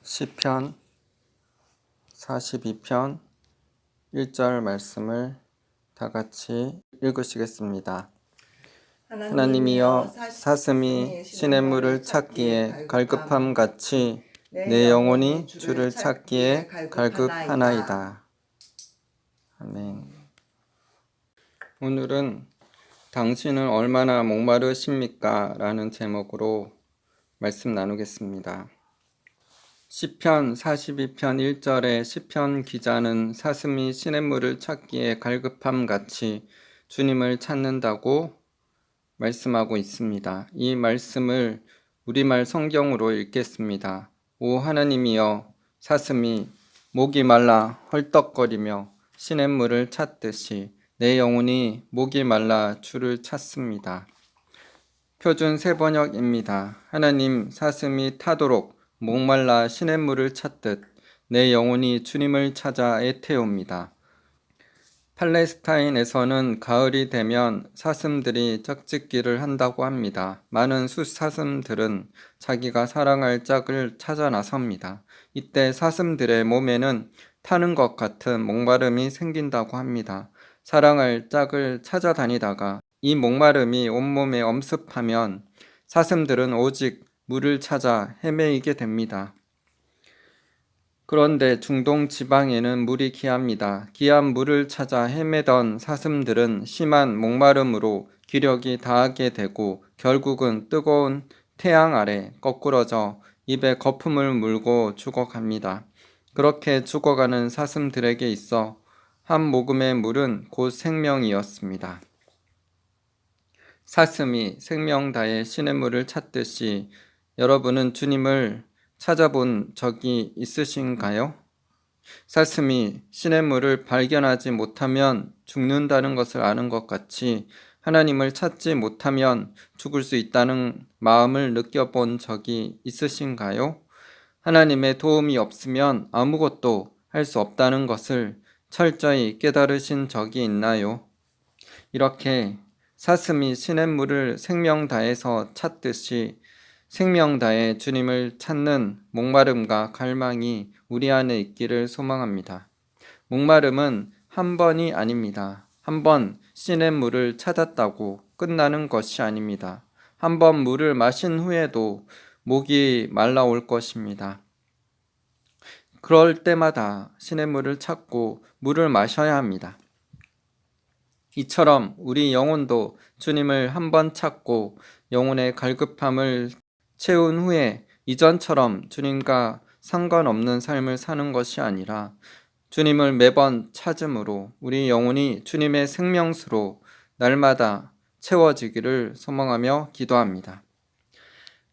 시편 42편 1절 말씀을 다 같이 읽으시겠습니다. 하나님이여 사슴이 시냇물을 찾기에 갈급함같이 내 영혼이 주를 찾기에 갈급하나이다. 아멘. 오늘은 당신은 얼마나 목마르십니까? 라는 제목으로 말씀 나누겠습니다. 시편 42편 1절에 시편 기자는 사슴이 시냇물을 찾기에 갈급함같이 주님을 찾는다고 말씀하고 있습니다. 이 말씀을 우리말 성경으로 읽겠습니다. 오 하나님이여 사슴이 목이 말라 헐떡거리며 시냇물을 찾듯이 내 영혼이 목이 말라 주를 찾습니다. 표준 세번역입니다. 하나님 사슴이 타도록 목말라 시냇물을 찾듯 내 영혼이 주님을 찾아 애태웁니다. 팔레스타인에서는 가을이 되면 사슴들이 짝짓기를 한다고 합니다. 많은 숫사슴들은 자기가 사랑할 짝을 찾아 나섭니다. 이때 사슴들의 몸에는 타는 것 같은 목마름이 생긴다고 합니다. 사랑할 짝을 찾아다니다가 이 목마름이 온몸에 엄습하면 사슴들은 오직 물을 찾아 헤매이게 됩니다. 그런데 중동 지방에는 물이 귀합니다. 귀한 물을 찾아 헤매던 사슴들은 심한 목마름으로 기력이 다하게 되고 결국은 뜨거운 태양 아래 거꾸러져 입에 거품을 물고 죽어갑니다. 그렇게 죽어가는 사슴들에게 있어 한 모금의 물은 곧 생명이었습니다. 사슴이 생명 다해 시냇물을 찾듯이 여러분은 주님을 찾아본 적이 있으신가요? 사슴이 시냇물을 발견하지 못하면 죽는다는 것을 아는 것 같이 하나님을 찾지 못하면 죽을 수 있다는 마음을 느껴본 적이 있으신가요? 하나님의 도움이 없으면 아무것도 할 수 없다는 것을 철저히 깨달으신 적이 있나요? 이렇게 사슴이 시냇물을 생명 다해서 찾듯이 생명 다해 주님을 찾는 목마름과 갈망이 우리 안에 있기를 소망합니다. 목마름은 한 번이 아닙니다. 한 번 시냇물을 찾았다고 끝나는 것이 아닙니다. 한 번 물을 마신 후에도 목이 말라올 것입니다. 그럴 때마다 시냇물을 찾고 물을 마셔야 합니다. 이처럼 우리 영혼도 주님을 한 번 찾고 영혼의 갈급함을 채운 후에 이전처럼 주님과 상관없는 삶을 사는 것이 아니라 주님을 매번 찾음으로 우리 영혼이 주님의 생명수로 날마다 채워지기를 소망하며 기도합니다.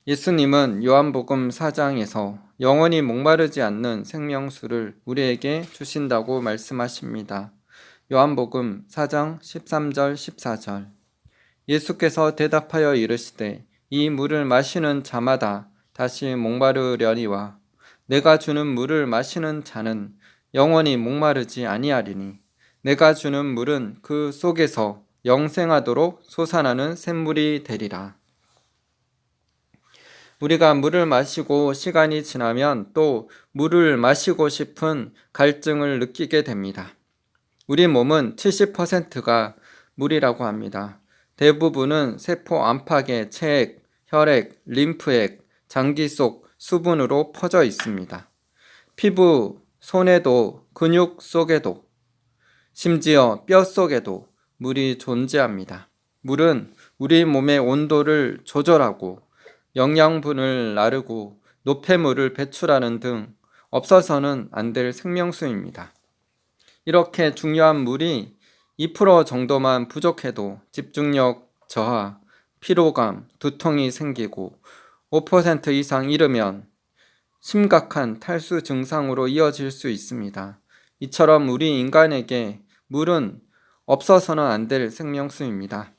예수님은 요한복음 4장에서 영원히 목마르지 않는 생명수를 우리에게 주신다고 말씀하십니다. 요한복음 4장 13절 14절 예수께서 대답하여 이르시되 이 물을 마시는 자마다 다시 목마르려니와 내가 주는 물을 마시는 자는 영원히 목마르지 아니하리니 내가 주는 물은 그 속에서 영생하도록 솟아나는 샘물이 되리라. 우리가 물을 마시고 시간이 지나면 또 물을 마시고 싶은 갈증을 느끼게 됩니다. 우리 몸은 70%가 물이라고 합니다. 대부분은 세포 안팎의 체액, 혈액, 림프액, 장기 속 수분으로 퍼져 있습니다. 피부, 손에도 근육 속에도 심지어 뼈 속에도 물이 존재합니다. 물은 우리 몸의 온도를 조절하고 영양분을 나르고 노폐물을 배출하는 등 없어서는 안 될 생명수입니다. 이렇게 중요한 물이 2% 정도만 부족해도 집중력 저하, 피로감, 두통이 생기고 5% 이상 이르면 심각한 탈수 증상으로 이어질 수 있습니다. 이처럼 우리 인간에게 물은 없어서는 안 될 생명수입니다.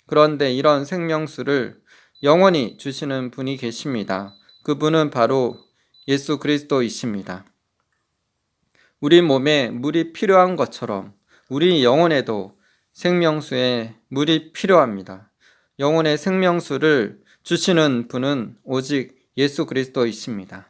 그런데 이런 생명수를 영원히 주시는 분이 계십니다. 그분은 바로 예수 그리스도이십니다. 우리 몸에 물이 필요한 것처럼 우리 영혼에도 생명수에 물이 필요합니다. 영혼의 생명수를 주시는 분은 오직 예수 그리스도이십니다.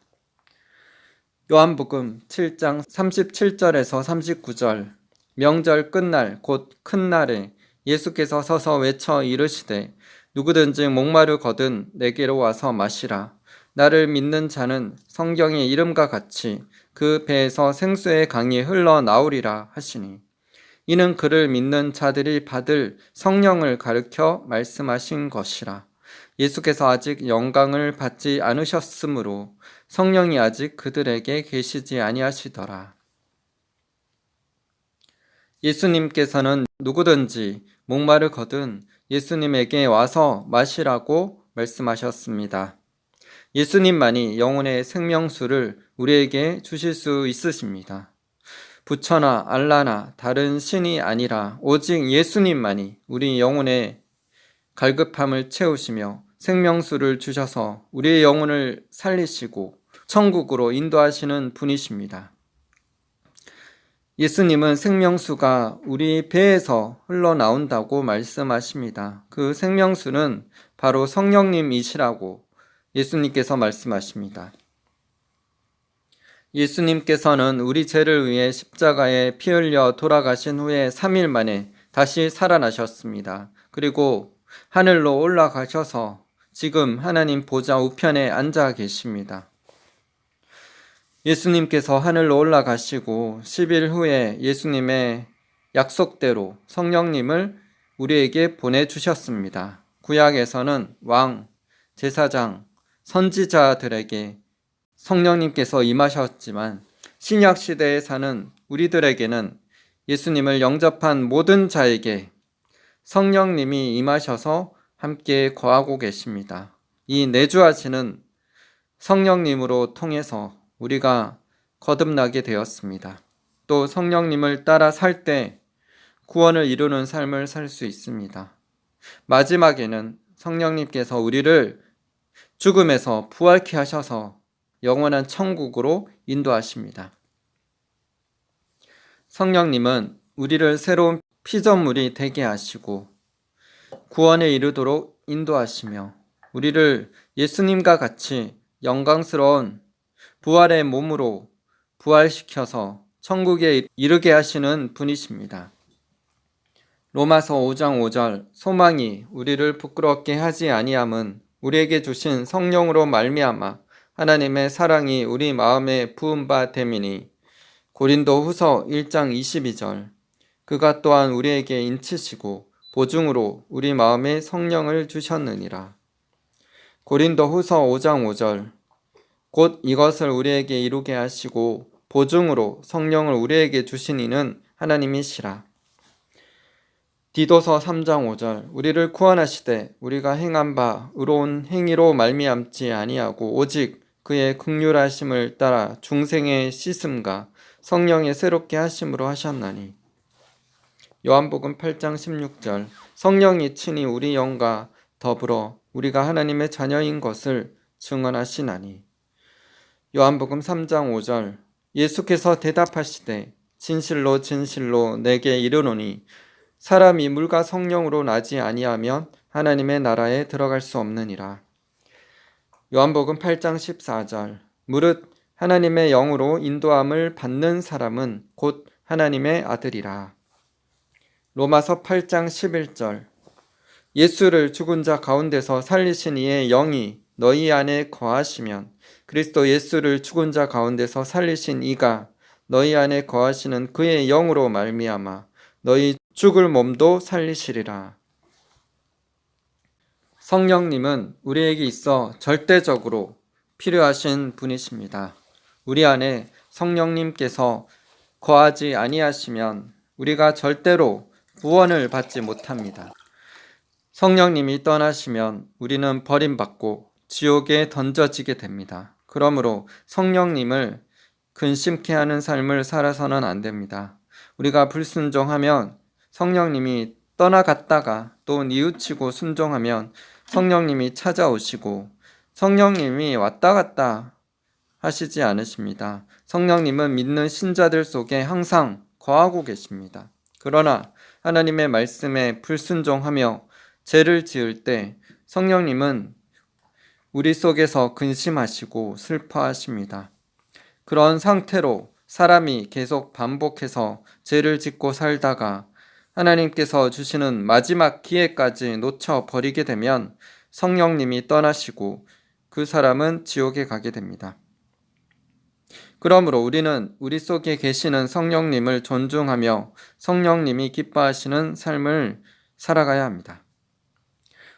요한복음 7장 37절에서 39절. 명절 끝날 곧 큰 날에 예수께서 서서 외쳐 이르시되 누구든지 목마르거든 내게로 와서 마시라. 나를 믿는 자는 성경의 이름과 같이 그 배에서 생수의 강이 흘러나오리라 하시니, 이는 그를 믿는 자들이 받을 성령을 가르쳐 말씀하신 것이라. 예수께서 아직 영광을 받지 않으셨으므로 성령이 아직 그들에게 계시지 아니하시더라. 예수님께서는 누구든지 목마르거든 예수님에게 와서 마시라고 말씀하셨습니다. 예수님만이 영혼의 생명수를 우리에게 주실 수 있으십니다. 부처나 알라나 다른 신이 아니라 오직 예수님만이 우리 영혼의 갈급함을 채우시며 생명수를 주셔서 우리의 영혼을 살리시고 천국으로 인도하시는 분이십니다. 예수님은 생명수가 우리 배에서 흘러나온다고 말씀하십니다. 그 생명수는 바로 성령님이시라고 예수님께서 말씀하십니다. 예수님께서는 우리 죄를 위해 십자가에 피 흘려 돌아가신 후에 3일 만에 다시 살아나셨습니다. 그리고 하늘로 올라가셔서 지금 하나님 보좌 우편에 앉아 계십니다. 예수님께서 하늘로 올라가시고 10일 후에 예수님의 약속대로 성령님을 우리에게 보내주셨습니다. 구약에서는 왕, 제사장, 선지자들에게 성령님께서 임하셨지만 신약 시대에 사는 우리들에게는 예수님을 영접한 모든 자에게 성령님이 임하셔서 함께 거하고 계십니다. 이 내주하시는 성령님으로 통해서 우리가 거듭나게 되었습니다. 또 성령님을 따라 살 때 구원을 이루는 삶을 살 수 있습니다. 마지막에는 성령님께서 우리를 죽음에서 부활케 하셔서 영원한 천국으로 인도하십니다. 성령님은 우리를 새로운 피조물이 되게 하시고 구원에 이르도록 인도하시며 우리를 예수님과 같이 영광스러운 부활의 몸으로 부활시켜서 천국에 이르게 하시는 분이십니다. 로마서 5장 5절. 소망이 우리를 부끄럽게 하지 아니함은 우리에게 주신 성령으로 말미암아 하나님의 사랑이 우리 마음에 부은 바 됨이니. 고린도 후서 1장 22절. 그가 또한 우리에게 인치시고 보증으로 우리 마음에 성령을 주셨느니라. 고린도 후서 5장 5절. 곧 이것을 우리에게 이루게 하시고 보증으로 성령을 우리에게 주신 이는 하나님이시라. 디도서 3장 5절. 우리를 구원하시되 우리가 행한 바 의로운 행위로 말미암지 아니하고 오직 그의 긍휼하심을 따라 중생의 씻음과 성령의 새롭게 하심으로 하셨나니. 요한복음 8장 16절. 성령이 친히 우리 영과 더불어 우리가 하나님의 자녀인 것을 증언하시나니. 요한복음 3장 5절. 예수께서 대답하시되 진실로 진실로 내게 이르노니 사람이 물과 성령으로 나지 아니하면 하나님의 나라에 들어갈 수 없느니라. 요한복음 8장 14절. 무릇 하나님의 영으로 인도함을 받는 사람은 곧 하나님의 아들이라. 로마서 8장 11절. 예수를 죽은 자 가운데서 살리신 이의 영이 너희 안에 거하시면 그리스도 예수를 죽은 자 가운데서 살리신 이가 너희 안에 거하시는 그의 영으로 말미암아 너희 죽을 몸도 살리시리라. 성령님은 우리에게 있어 절대적으로 필요하신 분이십니다. 우리 안에 성령님께서 거하지 아니하시면 우리가 절대로 구원을 받지 못합니다. 성령님이 떠나시면 우리는 버림받고 지옥에 던져지게 됩니다. 그러므로 성령님을 근심케 하는 삶을 살아서는 안 됩니다. 우리가 불순종하면 성령님이 떠나갔다가 또 뉘우치고 순종하면 성령님이 찾아오시고 성령님이 왔다 갔다 하시지 않으십니다. 성령님은 믿는 신자들 속에 항상 거하고 계십니다. 그러나 하나님의 말씀에 불순종하며 죄를 지을 때 성령님은 우리 속에서 근심하시고 슬퍼하십니다. 그런 상태로 사람이 계속 반복해서 죄를 짓고 살다가 하나님께서 주시는 마지막 기회까지 놓쳐버리게 되면 성령님이 떠나시고 그 사람은 지옥에 가게 됩니다. 그러므로 우리는 우리 속에 계시는 성령님을 존중하며 성령님이 기뻐하시는 삶을 살아가야 합니다.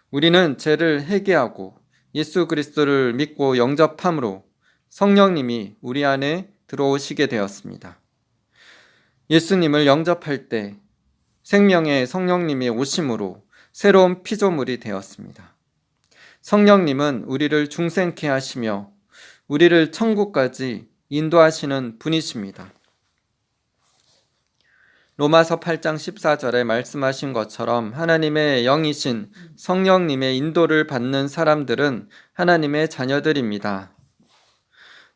우리는 죄를 회개하고 예수 그리스도를 믿고 영접함으로 성령님이 우리 안에 들어오시게 되었습니다. 예수님을 영접할 때 생명의 성령님이 오심으로 새로운 피조물이 되었습니다. 성령님은 우리를 중생케 하시며 우리를 천국까지 인도하시는 분이십니다. 로마서 8장 14절에 말씀하신 것처럼 하나님의 영이신 성령님의 인도를 받는 사람들은 하나님의 자녀들입니다.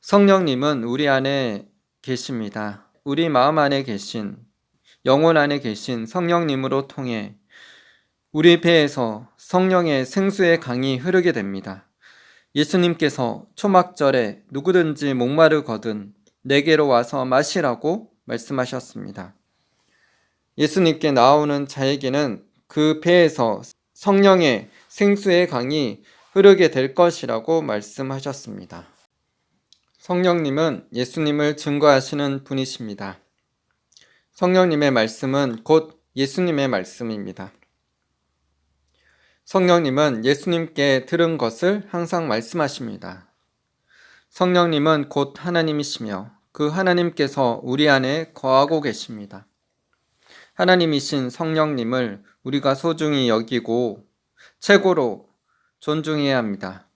성령님은 우리 안에 계십니다. 우리 마음 안에 계신, 영혼 안에 계신 성령님으로 통해 우리 배에서 성령의 생수의 강이 흐르게 됩니다. 예수님께서 초막절에 누구든지 목마르거든 내게로 와서 마시라고 말씀하셨습니다. 예수님께 나오는 자에게는 그 배에서 성령의 생수의 강이 흐르게 될 것이라고 말씀하셨습니다. 성령님은 예수님을 증거하시는 분이십니다. 성령님의 말씀은 곧 예수님의 말씀입니다. 성령님은 예수님께 들은 것을 항상 말씀하십니다. 성령님은 곧 하나님이시며 그 하나님께서 우리 안에 거하고 계십니다. 하나님이신 성령님을 우리가 소중히 여기고 최고로 존중해야 합니다.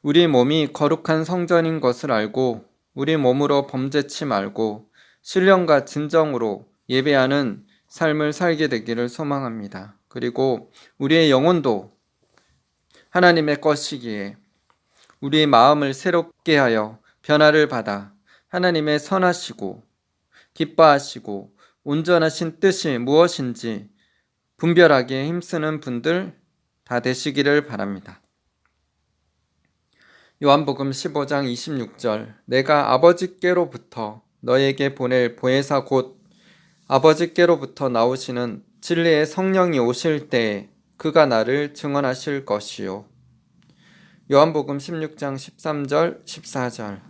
우리 몸이 거룩한 성전인 것을 알고 우리 몸으로 범죄치 말고 신령과 진정으로 예배하는 삶을 살게 되기를 소망합니다. 그리고 우리의 영혼도 하나님의 것이기에 우리의 마음을 새롭게 하여 변화를 받아 하나님의 선하시고 기뻐하시고 온전하신 뜻이 무엇인지 분별하게 힘쓰는 분들 다 되시기를 바랍니다. 요한복음 15장 26절 내가 아버지께로부터 너에게 보낼 보혜사 곧 아버지께로부터 나오시는 진리의 성령이 오실 때에 그가 나를 증언하실 것이요. 요한복음 16장 13절 14절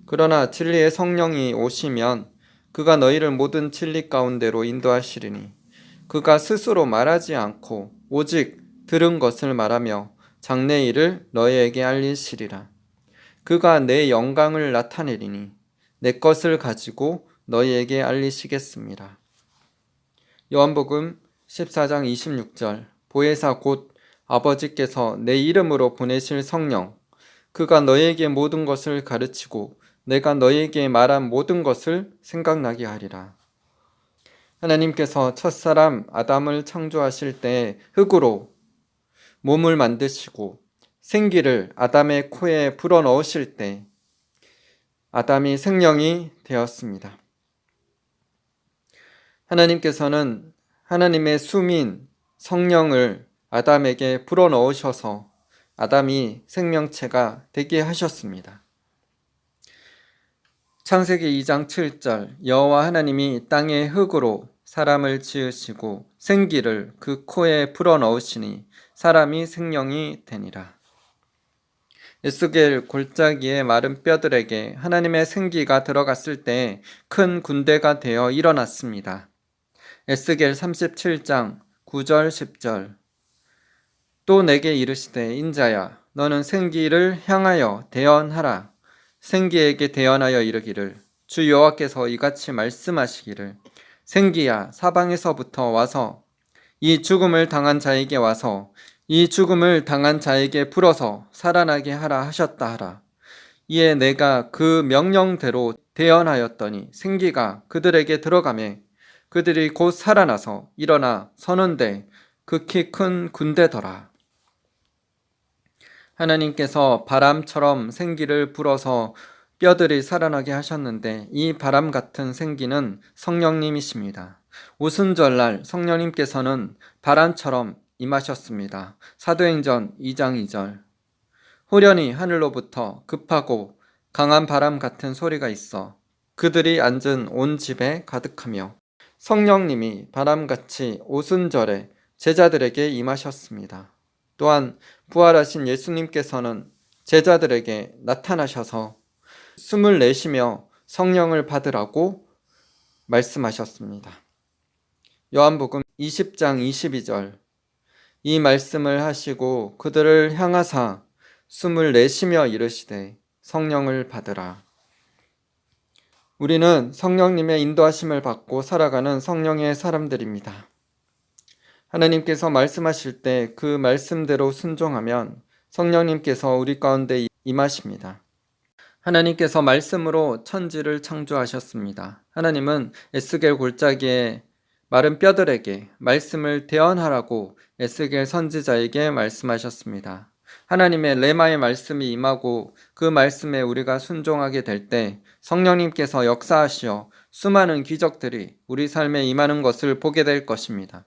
그러나 진리의 성령이 오시면 그가 너희를 모든 진리 가운데로 인도하시리니 그가 스스로 말하지 않고 오직 들은 것을 말하며 장래 일을 너희에게 알리시리라. 그가 내 영광을 나타내리니 내 것을 가지고 너희에게 알리시겠습니다. 요한복음 14장 26절 보혜사 곧 아버지께서 내 이름으로 보내실 성령 그가 너희에게 모든 것을 가르치고 내가 너희에게 말한 모든 것을 생각나게 하리라. 하나님께서 첫사람 아담을 창조하실 때 흙으로 몸을 만드시고 생기를 아담의 코에 불어넣으실 때 아담이 생명이 되었습니다. 하나님께서는 하나님의 숨인 성령을 아담에게 불어넣으셔서 아담이 생명체가 되게 하셨습니다. 창세기 2장 7절 여호와 하나님이 땅의 흙으로 사람을 지으시고 생기를 그 코에 불어넣으시니 사람이 생명이 되니라. 에스겔 골짜기의 마른 뼈들에게 하나님의 생기가 들어갔을 때 큰 군대가 되어 일어났습니다. 에스겔 37장 9절 10절 또 내게 이르시되 인자야 너는 생기를 향하여 대언하라. 생기에게 대언하여 이르기를 주 여호와께서 이같이 말씀하시기를 생기야 사방에서부터 와서 이 죽음을 당한 자에게 와서 이 죽음을 당한 자에게 불어서 살아나게 하라 하셨다 하라. 이에 내가 그 명령대로 대언하였더니 생기가 그들에게 들어가매 그들이 곧 살아나서 일어나 서는데 극히 큰 군대더라. 하나님께서 바람처럼 생기를 불어서 뼈들이 살아나게 하셨는데 이 바람 같은 생기는 성령님이십니다. 오순절날 성령님께서는 바람처럼 임하셨습니다. 사도행전 2장 2절 후련히 하늘로부터 급하고 강한 바람 같은 소리가 있어 그들이 앉은 온 집에 가득하며 성령님이 바람같이 오순절에 제자들에게 임하셨습니다. 또한 부활하신 예수님께서는 제자들에게 나타나셔서 숨을 내쉬며 성령을 받으라고 말씀하셨습니다. 요한복음 20장 22절 이 말씀을 하시고 그들을 향하사 숨을 내쉬며 이르시되 성령을 받으라. 우리는 성령님의 인도하심을 받고 살아가는 성령의 사람들입니다. 하나님께서 말씀하실 때 그 말씀대로 순종하면 성령님께서 우리 가운데 임하십니다. 하나님께서 말씀으로 천지를 창조하셨습니다. 하나님은 에스겔 골짜기에 마른 뼈들에게 말씀을 대언하라고 에스겔 선지자에게 말씀하셨습니다. 하나님의 레마의 말씀이 임하고 그 말씀에 우리가 순종하게 될 때 성령님께서 역사하시어 수많은 기적들이 우리 삶에 임하는 것을 보게 될 것입니다.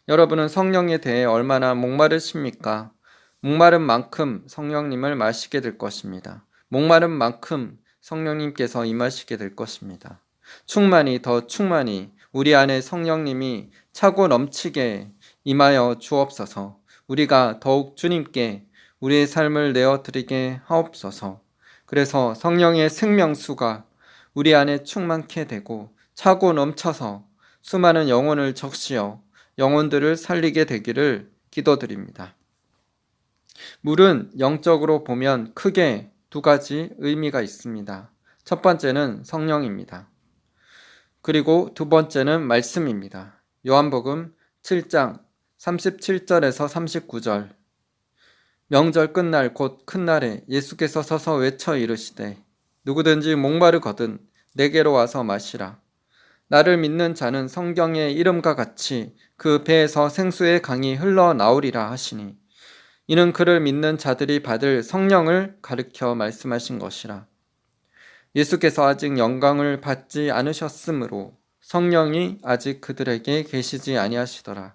여러분은 성령에 대해 얼마나 목마르십니까? 목마른 만큼 성령님을 마시게 될 것입니다. 목마른 만큼 성령님께서 임하시게 될 것입니다. 충만히 더 충만히 우리 안에 성령님이 차고 넘치게 임하여 주옵소서. 우리가 더욱 주님께 우리의 삶을 내어드리게 하옵소서. 그래서 성령의 생명수가 우리 안에 충만케 되고 차고 넘쳐서 수많은 영혼을 적시어 영혼들을 살리게 되기를 기도드립니다. 물은 영적으로 보면 크게 두 가지 의미가 있습니다. 첫 번째는 성령입니다. 그리고 두 번째는 말씀입니다. 요한복음 7장 37절에서 39절 명절 끝날 곧 큰 날에 예수께서 서서 외쳐 이르시되 누구든지 목마르거든 내게로 와서 마시라. 나를 믿는 자는 성경의 이름과 같이 그 배에서 생수의 강이 흘러나오리라 하시니 이는 그를 믿는 자들이 받을 성령을 가르쳐 말씀하신 것이라. 예수께서 아직 영광을 받지 않으셨으므로 성령이 아직 그들에게 계시지 아니하시더라.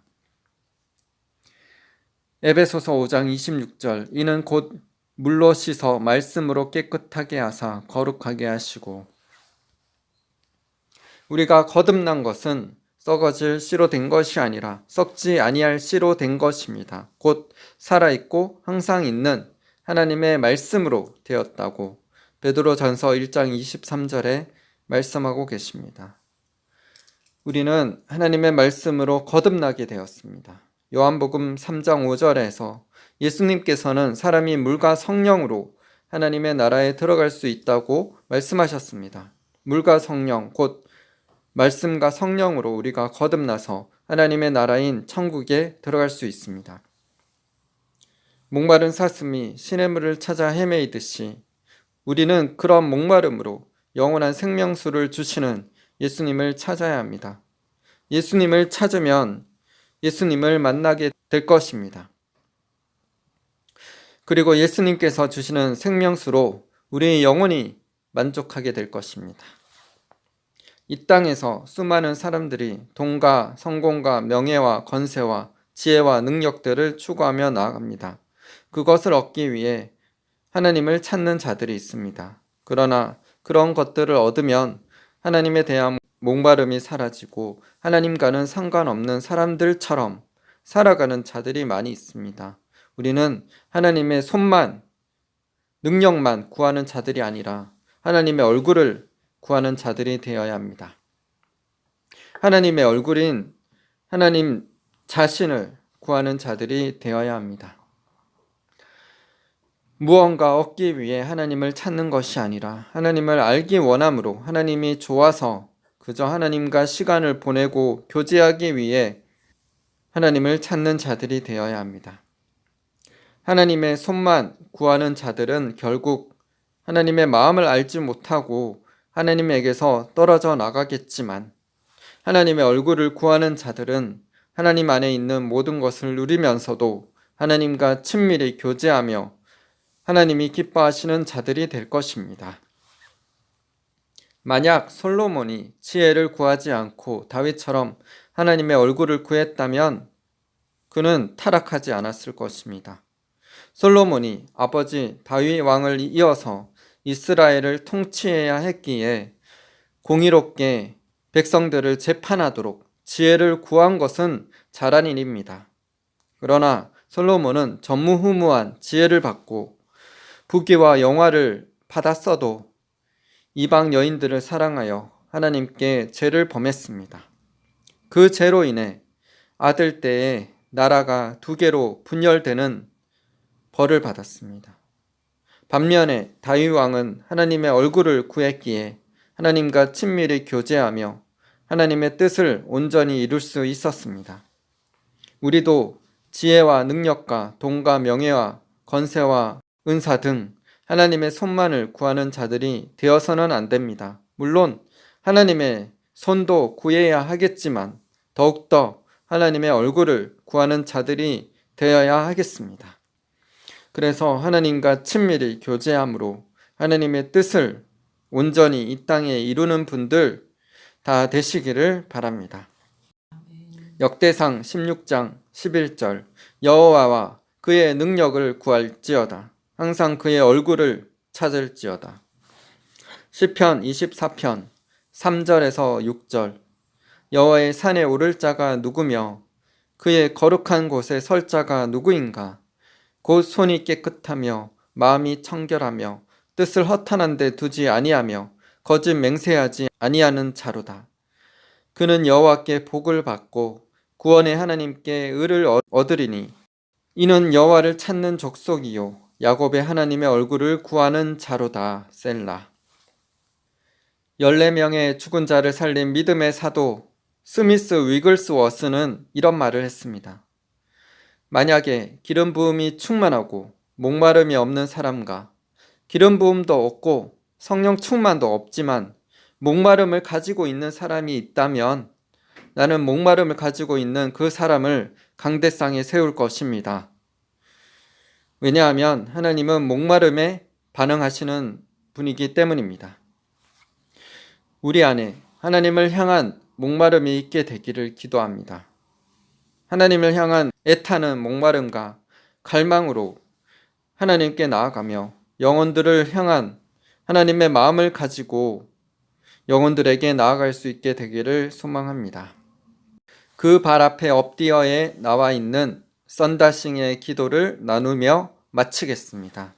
에베소서 5장 26절 이는 곧 물로 씻어 말씀으로 깨끗하게 하사 거룩하게 하시고 우리가 거듭난 것은 썩어질 씨로 된 것이 아니라 썩지 아니할 씨로 된 것입니다. 곧 살아있고 항상 있는 하나님의 말씀으로 되었다고 베드로전서 1장 23절에 말씀하고 계십니다. 우리는 하나님의 말씀으로 거듭나게 되었습니다. 요한복음 3장 5절에서 예수님께서는 사람이 물과 성령으로 하나님의 나라에 들어갈 수 있다고 말씀하셨습니다. 물과 성령, 곧 말씀과 성령으로 우리가 거듭나서 하나님의 나라인 천국에 들어갈 수 있습니다. 목마른 사슴이 시냇물을 찾아 헤매이듯이 우리는 그런 목마름으로 영원한 생명수를 주시는 예수님을 찾아야 합니다. 예수님을 찾으면 예수님을 만나게 될 것입니다. 그리고 예수님께서 주시는 생명수로 우리의 영혼이 만족하게 될 것입니다. 이 땅에서 수많은 사람들이 돈과 성공과 명예와 권세와 지혜와 능력들을 추구하며 나아갑니다. 그것을 얻기 위해 하나님을 찾는 자들이 있습니다. 그러나 그런 것들을 얻으면 하나님에 대한 목마름이 사라지고 하나님과는 상관없는 사람들처럼 살아가는 자들이 많이 있습니다. 우리는 하나님의 손만, 능력만 구하는 자들이 아니라 하나님의 얼굴을 구하는 자들이 되어야 합니다. 하나님의 얼굴인 하나님 자신을 구하는 자들이 되어야 합니다. 무언가 얻기 위해 하나님을 찾는 것이 아니라 하나님을 알기 원함으로 하나님이 좋아서 그저 하나님과 시간을 보내고 교제하기 위해 하나님을 찾는 자들이 되어야 합니다. 하나님의 손만 구하는 자들은 결국 하나님의 마음을 알지 못하고 하나님에게서 떨어져 나가겠지만 하나님의 얼굴을 구하는 자들은 하나님 안에 있는 모든 것을 누리면서도 하나님과 친밀히 교제하며 하나님이 기뻐하시는 자들이 될 것입니다. 만약 솔로몬이 지혜를 구하지 않고 다윗처럼 하나님의 얼굴을 구했다면 그는 타락하지 않았을 것입니다. 솔로몬이 아버지 다윗 왕을 이어서 이스라엘을 통치해야 했기에 공의롭게 백성들을 재판하도록 지혜를 구한 것은 잘한 일입니다. 그러나 솔로몬은 전무후무한 지혜를 받고 부귀와 영화를 받았어도 이방 여인들을 사랑하여 하나님께 죄를 범했습니다. 그 죄로 인해 아들 때에 나라가 두 개로 분열되는 벌을 받았습니다. 반면에 다윗 왕은 하나님의 얼굴을 구했기에 하나님과 친밀히 교제하며 하나님의 뜻을 온전히 이룰 수 있었습니다. 우리도 지혜와 능력과 돈과 명예와 건세와 은사 등 하나님의 손만을 구하는 자들이 되어서는 안 됩니다. 물론 하나님의 손도 구해야 하겠지만 더욱더 하나님의 얼굴을 구하는 자들이 되어야 하겠습니다. 그래서 하나님과 친밀히 교제함으로 하나님의 뜻을 온전히 이 땅에 이루는 분들 다 되시기를 바랍니다. 역대상 16장 11절 여호와와 그의 능력을 구할지어다. 항상 그의 얼굴을 찾을지어다. 시편 24편 3절에서 6절 여호와의 산에 오를 자가 누구며 그의 거룩한 곳에 설 자가 누구인가? 곧 손이 깨끗하며 마음이 청결하며 뜻을 허탄한 데 두지 아니하며 거짓 맹세하지 아니하는 자로다. 그는 여호와께 복을 받고 구원의 하나님께 의를 얻으리니 이는 여호와를 찾는 족속이요 야곱의 하나님의 얼굴을 구하는 자로다. 셀라. 14명의 죽은 자를 살린 믿음의 사도 스미스 위글스워스는 이런 말을 했습니다. 만약에 기름 부음이 충만하고 목마름이 없는 사람과 기름 부음도 없고 성령 충만도 없지만 목마름을 가지고 있는 사람이 있다면 나는 목마름을 가지고 있는 그 사람을 강대상에 세울 것입니다. 왜냐하면 하나님은 목마름에 반응하시는 분이기 때문입니다. 우리 안에 하나님을 향한 목마름이 있게 되기를 기도합니다. 하나님을 향한 애타는 목마름과 갈망으로 하나님께 나아가며 영혼들을 향한 하나님의 마음을 가지고 영혼들에게 나아갈 수 있게 되기를 소망합니다. 그 발 앞에 엎드려에 나와 있는 썬다싱의 기도를 나누며 마치겠습니다.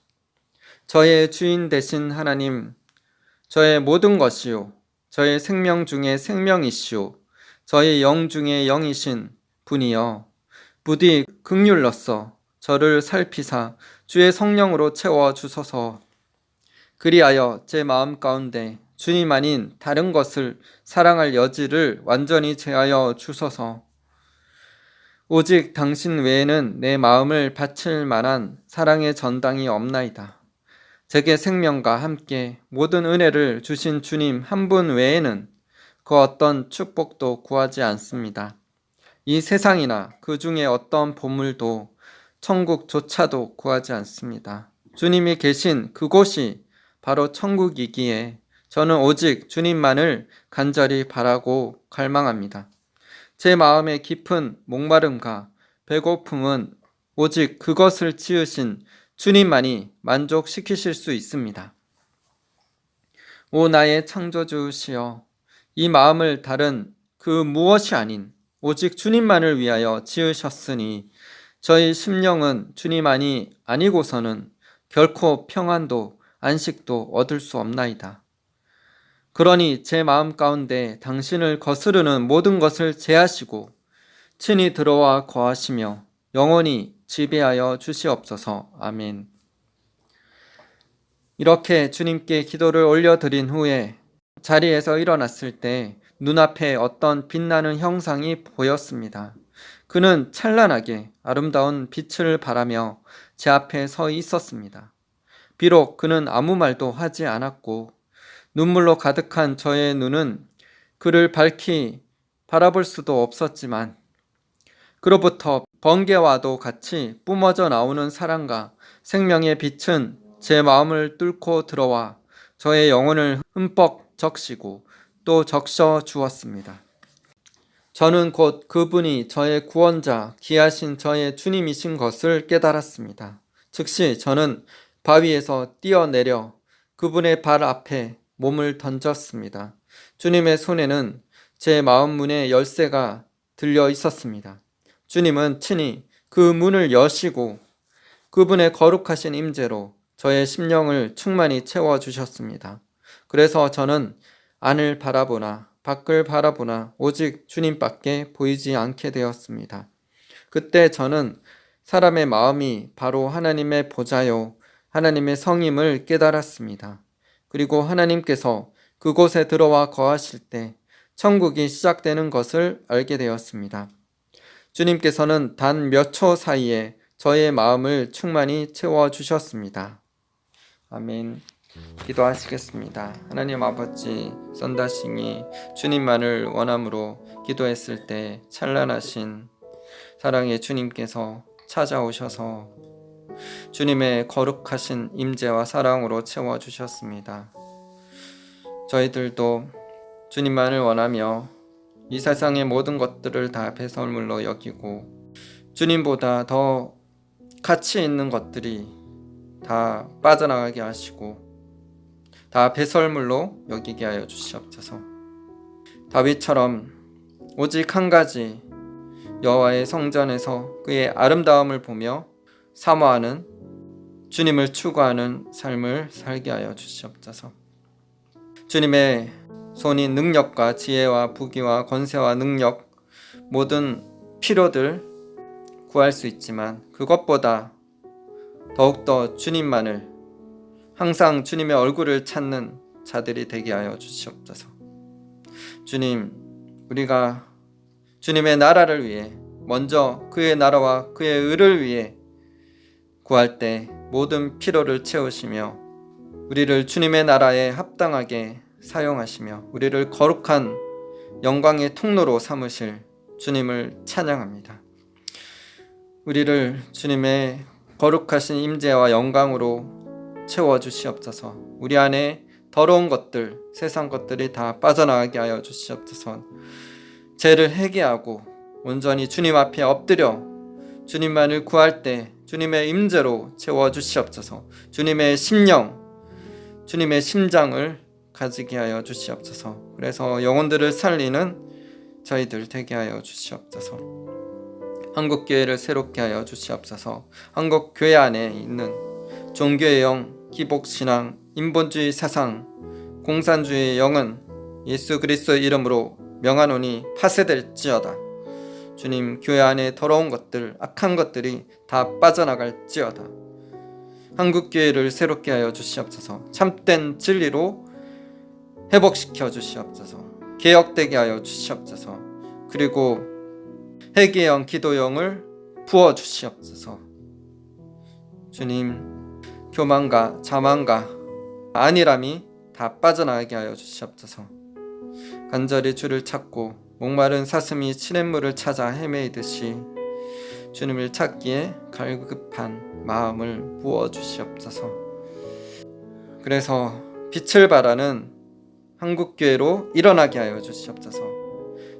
저의 주인 되신 하나님, 저의 모든 것이요 저의 생명 중에 생명이시오 저의 영 중에 영이신 분이여 부디 긍휼로써 저를 살피사 주의 성령으로 채워 주소서. 그리하여 제 마음 가운데 주님 아닌 다른 것을 사랑할 여지를 완전히 제하여 주소서. 오직 당신 외에는 내 마음을 바칠 만한 사랑의 전당이 없나이다. 제게 생명과 함께 모든 은혜를 주신 주님 한 분 외에는 그 어떤 축복도 구하지 않습니다. 이 세상이나 그 중에 어떤 보물도 천국조차도 구하지 않습니다. 주님이 계신 그곳이 바로 천국이기에 저는 오직 주님만을 간절히 바라고 갈망합니다. 제 마음의 깊은 목마름과 배고픔은 오직 그것을 지으신 주님만이 만족시키실 수 있습니다. 오 나의 창조주시여, 이 마음을 다른 그 무엇이 아닌 오직 주님만을 위하여 지으셨으니 저희 심령은 주님만이 아니고서는 결코 평안도 안식도 얻을 수 없나이다. 그러니 제 마음 가운데 당신을 거스르는 모든 것을 제하시고 친히 들어와 거하시며 영원히 지배하여 주시옵소서. 아멘. 이렇게 주님께 기도를 올려드린 후에 자리에서 일어났을 때 눈앞에 어떤 빛나는 형상이 보였습니다. 그는 찬란하게 아름다운 빛을 바라며 제 앞에 서 있었습니다. 비록 그는 아무 말도 하지 않았고 눈물로 가득한 저의 눈은 그를 밝히 바라볼 수도 없었지만 그로부터 번개와도 같이 뿜어져 나오는 사랑과 생명의 빛은 제 마음을 뚫고 들어와 저의 영혼을 흠뻑 적시고 또 적셔 주었습니다. 저는 곧 그분이 저의 구원자, 귀하신 저의 주님이신 것을 깨달았습니다. 즉시 저는 바위에서 뛰어내려 그분의 발 앞에 몸을 던졌습니다. 주님의 손에는 제 마음 문의 열쇠가 들려 있었습니다. 주님은 친히 그 문을 여시고 그분의 거룩하신 임재로 저의 심령을 충만히 채워주셨습니다. 그래서 저는 안을 바라보나 밖을 바라보나 오직 주님밖에 보이지 않게 되었습니다. 그때 저는 사람의 마음이 바로 하나님의 보좌요 하나님의 성임을 깨달았습니다. 그리고 하나님께서 그곳에 들어와 거하실 때 천국이 시작되는 것을 알게 되었습니다. 주님께서는 단 몇 초 사이에 저의 마음을 충만히 채워주셨습니다. 아멘. 기도하시겠습니다. 하나님 아버지, 썬다싱이 주님만을 원함으로 기도했을 때 찬란하신 사랑의 주님께서 찾아오셔서 주님의 거룩하신 임재와 사랑으로 채워주셨습니다. 저희들도 주님만을 원하며 이 세상의 모든 것들을 다 배설물로 여기고 주님보다 더 가치 있는 것들이 다 빠져나가게 하시고 다 배설물로 여기게 하여 주시옵소서. 다윗처럼 오직 한 가지 여호와의 성전에서 그의 아름다움을 보며 사모하는 주님을 추구하는 삶을 살게 하여 주시옵소서. 주님의 손이 능력과 지혜와 부귀와 권세와 능력 모든 필요들 구할 수 있지만 그것보다 더욱더 주님만을 항상 주님의 얼굴을 찾는 자들이 되게 하여 주시옵소서. 주님, 우리가 주님의 나라를 위해 먼저 그의 나라와 그의 의를 위해 구할 때 모든 필요를 채우시며 우리를 주님의 나라에 합당하게 사용하시며 우리를 거룩한 영광의 통로로 삼으실 주님을 찬양합니다. 우리를 주님의 거룩하신 임재와 영광으로 채워주시옵소서. 우리 안에 더러운 것들, 세상 것들이 다 빠져나가게 하여 주시옵소서. 죄를 회개하고 온전히 주님 앞에 엎드려 주님만을 구할 때 주님의 임재로 채워주시옵소서. 주님의 심령, 주님의 심장을 가지게 하여 주시옵소서. 그래서 영혼들을 살리는 저희들 되게 하여 주시옵소서. 한국교회를 새롭게 하여 주시옵소서. 한국교회 안에 있는 종교의 영, 기복신앙, 인본주의 사상, 공산주의의 영은 예수 그리스도의 이름으로 명하노니 파쇄될지어다. 주님, 교회 안에 더러운 것들, 악한 것들이 다 빠져나갈지어다. 한국교회를 새롭게 하여 주시옵소서. 참된 진리로 회복시켜 주시옵소서. 개혁되게 하여 주시옵소서. 그리고 회개형, 기도형을 부어 주시옵소서. 주님, 교만과 자만과 안일함이 다 빠져나가게 하여 주시옵소서. 간절히 주를 찾고 목마른 사슴이 시냇물을 찾아 헤매이듯이 주님을 찾기에 갈급한 마음을 부어 주시옵소서. 그래서 빛을 발하는 한국교회로 일어나게 하여 주시옵소서.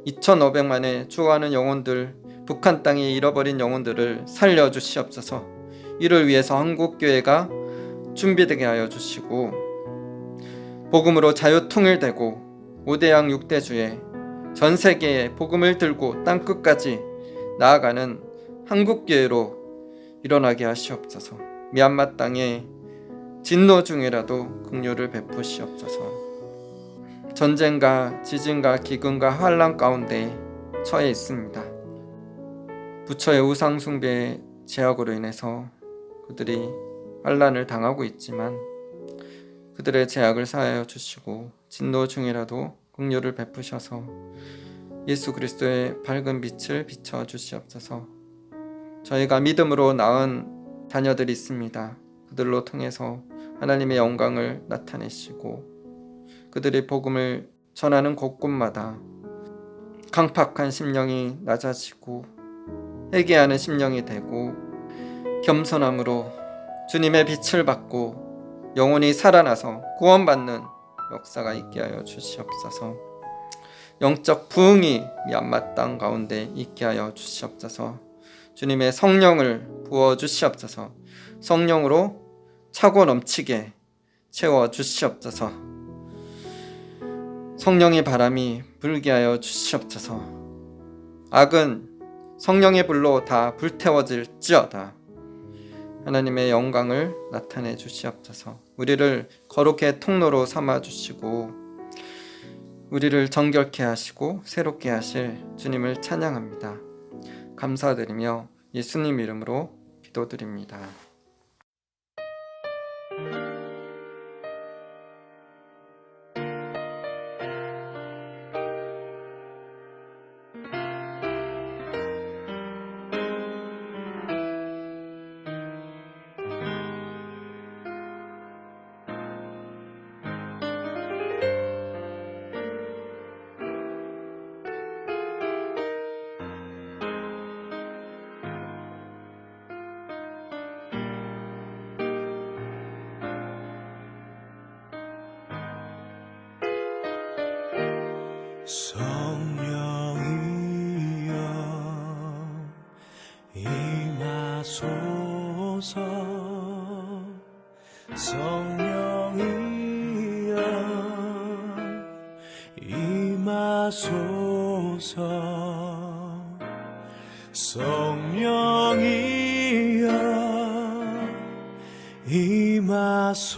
2500만의 죽어가는 영혼들, 북한 땅에 잃어버린 영혼들을 살려주시옵소서. 이를 위해서 한국교회가 준비되게 하여 주시고 복음으로 자유통일되고 5대양 6대주에 전세계에 복음을 들고 땅끝까지 나아가는 한국교회로 일어나게 하시옵소서. 미얀마 땅에 진노 중이라도 긍휼을 베푸시옵소서. 전쟁과 지진과 기근과 환란 가운데 처해 있습니다. 부처의 우상 숭배의 제약으로 인해서 그들이 환란을 당하고 있지만 그들의 제약을 사하여 주시고 진노 중이라도 긍휼을 베푸셔서 예수 그리스도의 밝은 빛을 비춰 주시옵소서. 저희가 믿음으로 낳은 자녀들이 있습니다. 그들로 통해서 하나님의 영광을 나타내시고 그들이 복음을 전하는 곳곳마다 강팍한 심령이 낮아지고 회개하는 심령이 되고 겸손함으로 주님의 빛을 받고 영혼이 살아나서 구원받는 역사가 있게 하여 주시옵소서. 영적 부흥이 미얀마 땅 가운데 있게 하여 주시옵소서. 주님의 성령을 부어 주시옵소서. 성령으로 차고 넘치게 채워 주시옵소서. 성령의 바람이 불게 하여 주시옵소서. 악은 성령의 불로 다 불태워질지어다. 하나님의 영광을 나타내 주시옵소서. 우리를 거룩의 통로로 삼아 주시고 우리를 정결케 하시고 새롭게 하실 주님을 찬양합니다. 감사드리며 예수님 이름으로 기도드립니다. 성령이여 임하소서. 성령이여 임하소서. 성령이여 임하소서.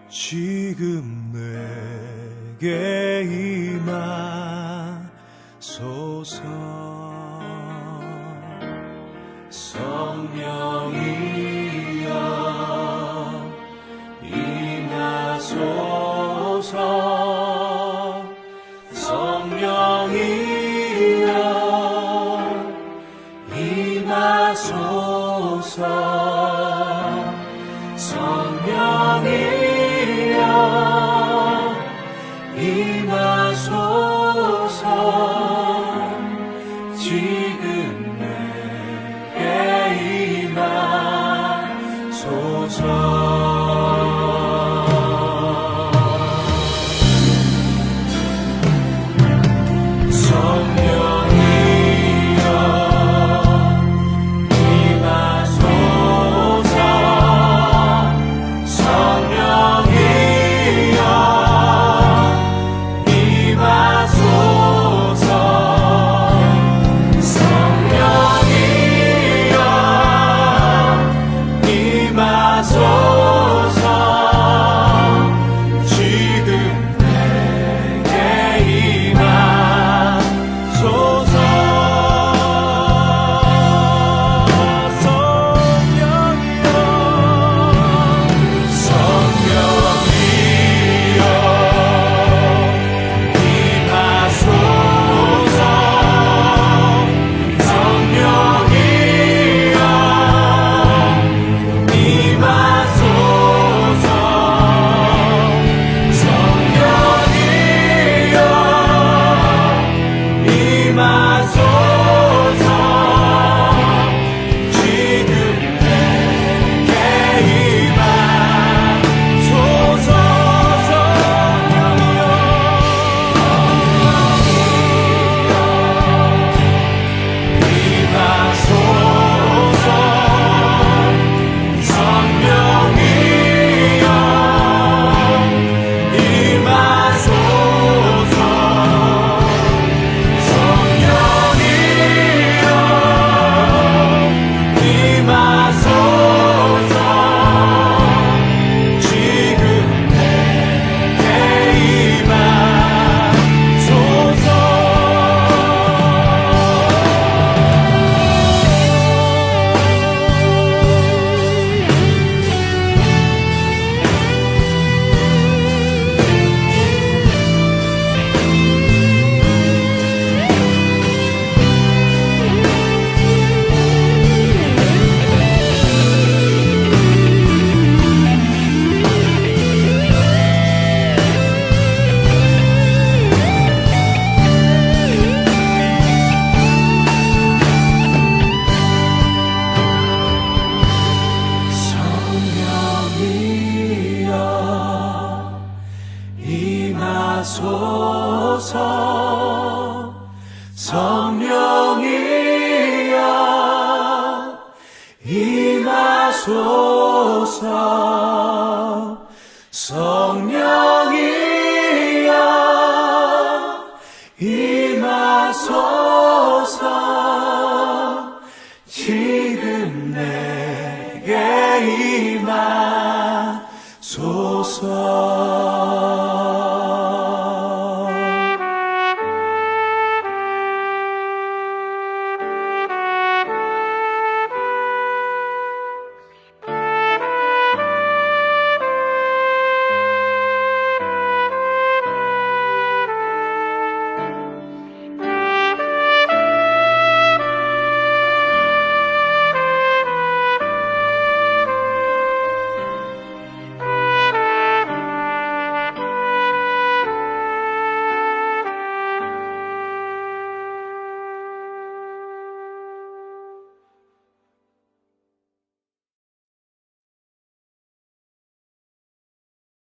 지금 내게 임하소서. 성령이여 임하소서. 성령이여 임하소서. 성령이여 임하소서. 지금 내게 임하소서. 성령이여 임하소서. 주소서. 성령이여 임하소서. 지금 내게 임하소서.